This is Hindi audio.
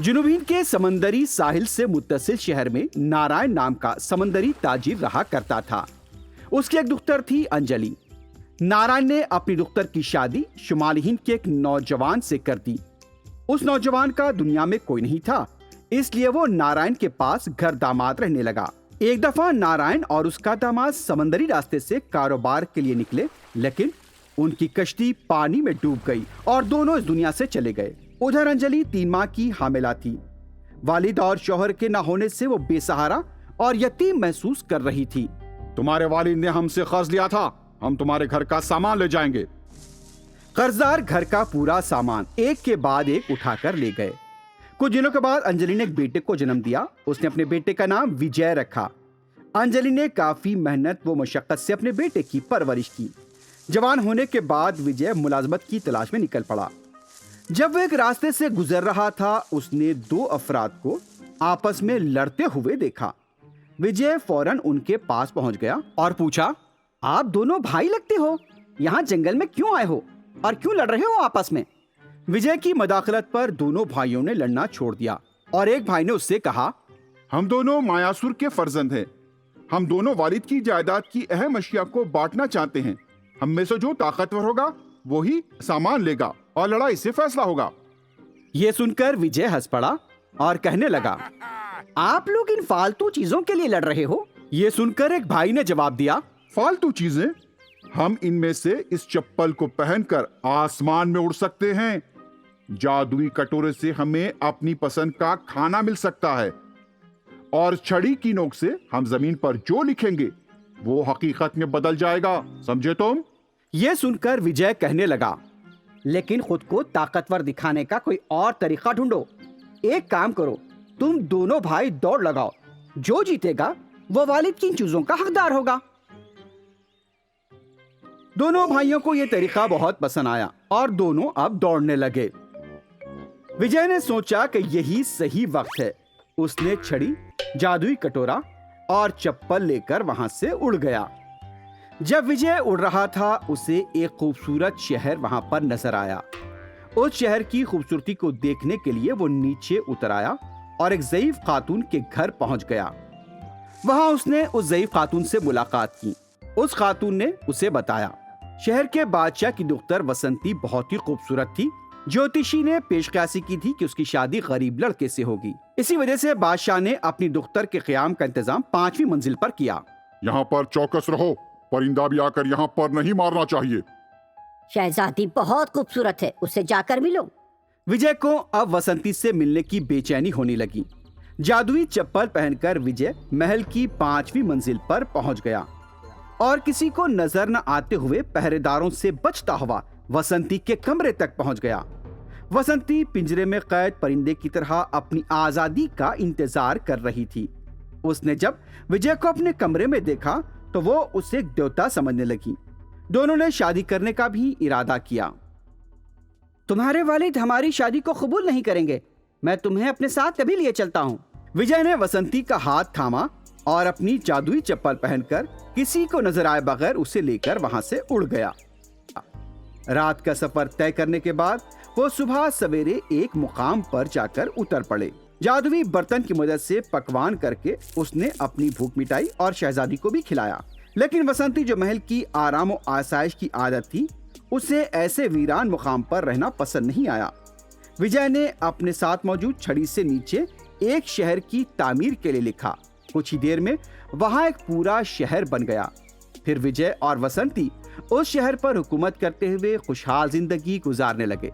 जुनूब हिंद के समंदरी साहिल से मुत्तसिल शहर में नारायण नाम का समंदरी ताजिर रहा करता था। उसकी एक दुख्तर थी अंजलि। नारायण ने अपनी दुख्तर की शादी शुमाली हिंद के एक नौजवान से कर दी। उस नौजवान का दुनिया में कोई नहीं था, इसलिए वो नारायण के पास घर दामाद रहने लगा। एक दफा नारायण और उसका दामाद समंदरी रास्ते से कारोबार के लिए निकले, लेकिन उनकी कश्ती पानी में डूब गई और दोनों इस दुनिया से चले गए। उधर अंजलि 3 माह की हामिला थी। वालिद और शौहर के न होने से वो बेसहारा और यतीम महसूस कर रही थी। तुम्हारे वालिद ने हमसे कर्ज लिया था, हम तुम्हारे घर का सामान ले जाएंगे। कर्जदार घर का पूरा सामान एक के बाद एक उठाकर ले गए। कुछ दिनों के बाद अंजलि ने एक बेटे को जन्म दिया। उसने अपने बेटे का नाम विजय रखा। अंजलि ने काफी मेहनत व मशक्कत से अपने बेटे की परवरिश की। जवान होने के बाद विजय मुलाजमत की तलाश में निकल पड़ा। जब वो एक रास्ते से गुजर रहा था, उसने 2 अफराद को आपस में लड़ते हुए देखा। विजय फौरन उनके पास पहुंच गया और पूछा, आप दोनों भाई लगते हो, यहाँ जंगल में क्यों आए हो और क्यों लड़ रहे हो आपस में? विजय की मदाखलत पर दोनों भाइयों ने लड़ना छोड़ दिया और एक भाई ने उससे कहा, हम दोनों मायासुर के फर्जंद हैं। हम दोनों वालिद की जायदाद की अहम अशिया को बांटना चाहते हैं। हम में से जो ताकतवर होगा वही सामान लेगा और लड़ाई से फैसला होगा। ये सुनकर विजय हंस पड़ा और कहने लगा, आप लोग इन फालतू चीजों के लिए लड़ रहे हो? ये सुनकर एक भाई ने जवाब दिया, फालतू चीजें? हम इनमें से इस चप्पल को पहनकर आसमान में उड़ सकते हैं। जादुई कटोरे से हमें अपनी पसंद का खाना मिल सकता है और छड़ी की नोक से हम जमीन पर जो लिखेंगे वो हकीकत में बदल जाएगा, समझे तुम? ये सुनकर विजय कहने लगा, लेकिन खुद को ताकतवर दिखाने का कोई और तरीका ढूंढो। एक काम करो, तुम दोनों भाई दौड़ लगाओ, जो जीतेगा वो वालिद की इन चीजों का हकदार होगा। दोनों भाइयों को यह तरीका बहुत पसंद आया और दोनों अब दौड़ने लगे। विजय ने सोचा कि यही सही वक्त है। उसने छड़ी, जादुई कटोरा और चप्पल लेकर वहां से उड़ गया। जब विजय उड़ रहा था, उसे एक खूबसूरत शहर वहां पर नजर आया। उस शहर की खूबसूरती को देखने के लिए वो नीचे उतर आया और एक ज़ईफ खातून के घर पहुंच गया। वहां उसने उस ज़ईफ खातून से मुलाकात की। उस खातून ने उसे बताया, शहर के बादशाह की दुख्तर वसंती बहुत ही खूबसूरत थी। ज्योतिषी ने पेशकशी की थी कि उसकी शादी गरीब लड़के से होगी। इसी वजह से बादशाह ने अपनी दुख्तर के क़याम का इंतजाम 5वीं मंजिल पर किया। यहाँ पर चौकस रहो, परिंदा भी आकर यहाँ पर नहीं मारना चाहिए। शहजादी बहुत खूबसूरत है, उससे जाकर मिलो। विजय को अब वसंती से मिलने की बेचैनी होने लगी। जादुई चप्पल पहनकर विजय महल की 5वीं मंजिल पर पहुंच गया और किसी को नजर न आते हुए पहरेदारों से बचता हुआ वसंती के कमरे तक पहुंच गया। वसंती पिंजरे में कैद परिंदे की तरह अपनी आजादी का इंतजार कर रही थी। उसने जब विजय को अपने कमरे में देखा तो वो उसे एक देवता समझने लगी। दोनों ने शादी करने का भी इरादा किया। तुम्हारे वालिद हमारी शादी को कबूल नहीं करेंगे, मैं तुम्हें अपने साथ तभी लिए चलता हूँ। विजय ने वसंती का हाथ थामा और अपनी जादुई चप्पल पहनकर किसी को नजर आए बगैर उसे लेकर वहां से उड़ गया। रात का सफर तय करने के बाद वो सुबह सवेरे एक मुकाम पर जाकर उतर पड़े। जादुई बर्तन की मदद से पकवान करके उसने अपनी भूख मिटाई और शहजादी को भी खिलाया। लेकिन वसंती, जो महल की आराम और आसाइश की आदत थी, उसे ऐसे वीरान मुकाम पर रहना पसंद नहीं आया। विजय ने अपने साथ मौजूद छड़ी से नीचे एक शहर की तामीर के लिए लिखा। कुछ ही देर में वहां एक पूरा शहर बन गया। फिर विजय और वसंती उस शहर पर हुकूमत करते हुए खुशहाल जिंदगी गुजारने लगे।